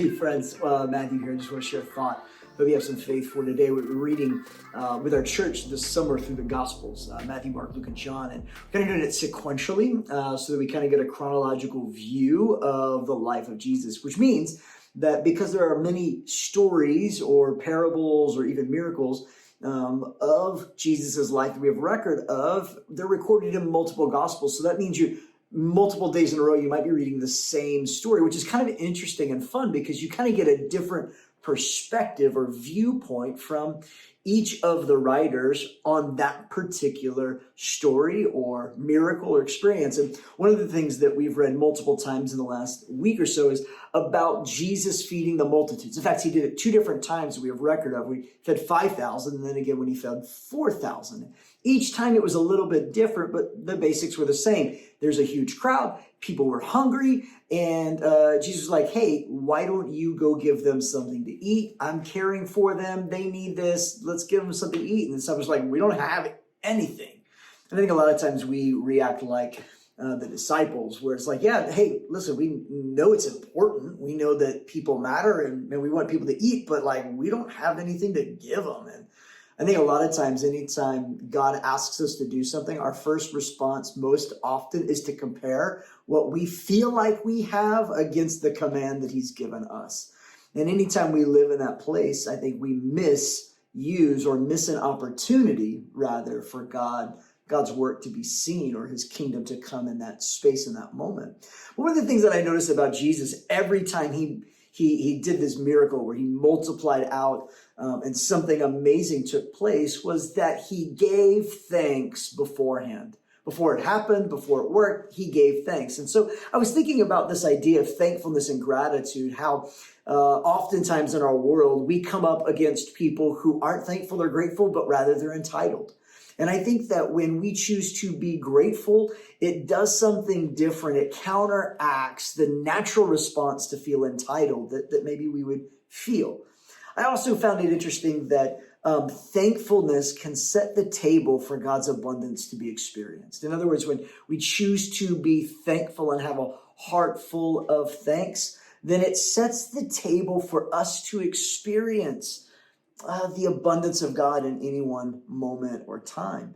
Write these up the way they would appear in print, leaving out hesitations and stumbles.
Hey friends, Matthew here. I just want to share a thought. Maybe you have some faith for today. We're reading with our church this summer through the Gospels, Matthew, Mark, Luke, and John, and we're kind of doing it sequentially so that we kind of get a chronological view of the life of Jesus, which means that because there are many stories or parables or even miracles of Jesus's life that we have record of, they're recorded in multiple Gospels. So that means multiple days in a row, you might be reading the same story, which is kind of interesting and fun because you kind of get a different perspective or viewpoint from each of the writers on that particular story or miracle or experience. And one of the things that we've read multiple times in the last week or so is about Jesus feeding the multitudes. In fact, he did it two different times that we have record of. We fed 5,000, and then again when he fed 4,000. Each time it was a little bit different, but the basics were the same. There's a huge crowd. People were hungry, and Jesus was like, hey, why don't you go give them something to eat? I'm caring for them. They need this. Let's give them something to eat. And the disciples were like, we don't have anything. And I think a lot of times we react like the disciples, where it's like, yeah, hey, listen, we know it's important. We know that people matter, and we want people to eat, but like we don't have anything to give them. And I think a lot of times, anytime God asks us to do something, our first response most often is to compare what we feel like we have against the command that he's given us. And anytime we live in that place, I think we misuse or miss an opportunity, rather, for God's work to be seen or his kingdom to come in that space in that moment. One of the things that I noticed about Jesus, every time he did this miracle where he multiplied out and something amazing took place, was that he gave thanks beforehand. Before it happened, before it worked, he gave thanks. And so I was thinking about this idea of thankfulness and gratitude, how oftentimes in our world, we come up against people who aren't thankful or grateful, but rather they're entitled. And I think that when we choose to be grateful, it does something different. It counteracts the natural response to feel entitled that maybe we would feel. I also found it interesting that thankfulness can set the table for God's abundance to be experienced. In other words, when we choose to be thankful and have a heart full of thanks, then it sets the table for us to experience the abundance of God in any one moment or time.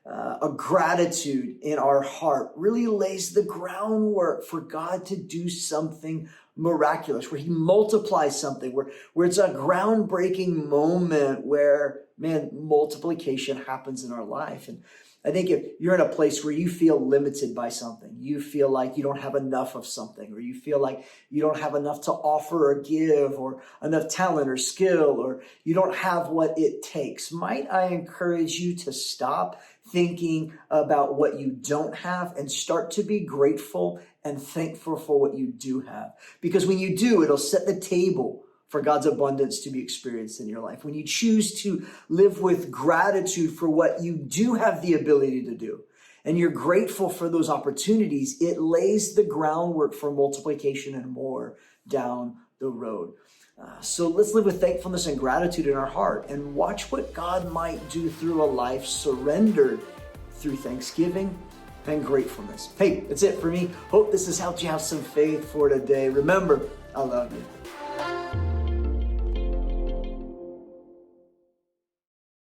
A gratitude in our heart really lays the groundwork for God to do something miraculous, where he multiplies something, where it's a groundbreaking moment where, multiplication happens in our life. And I think if you're in a place where you feel limited by something, you feel like you don't have enough of something, or you feel like you don't have enough to offer or give, or enough talent or skill, or you don't have what it takes, might I encourage you to stop thinking about what you don't have and start to be grateful and thankful for what you do have. Because when you do, it'll set the table for God's abundance to be experienced in your life. When you choose to live with gratitude for what you do have the ability to do, and you're grateful for those opportunities, it lays the groundwork for multiplication and more down the road. So let's live with thankfulness and gratitude in our heart and watch what God might do through a life surrendered through thanksgiving and gratefulness. Hey, that's it for me. Hope this has helped you have some faith for today. Remember, I love you.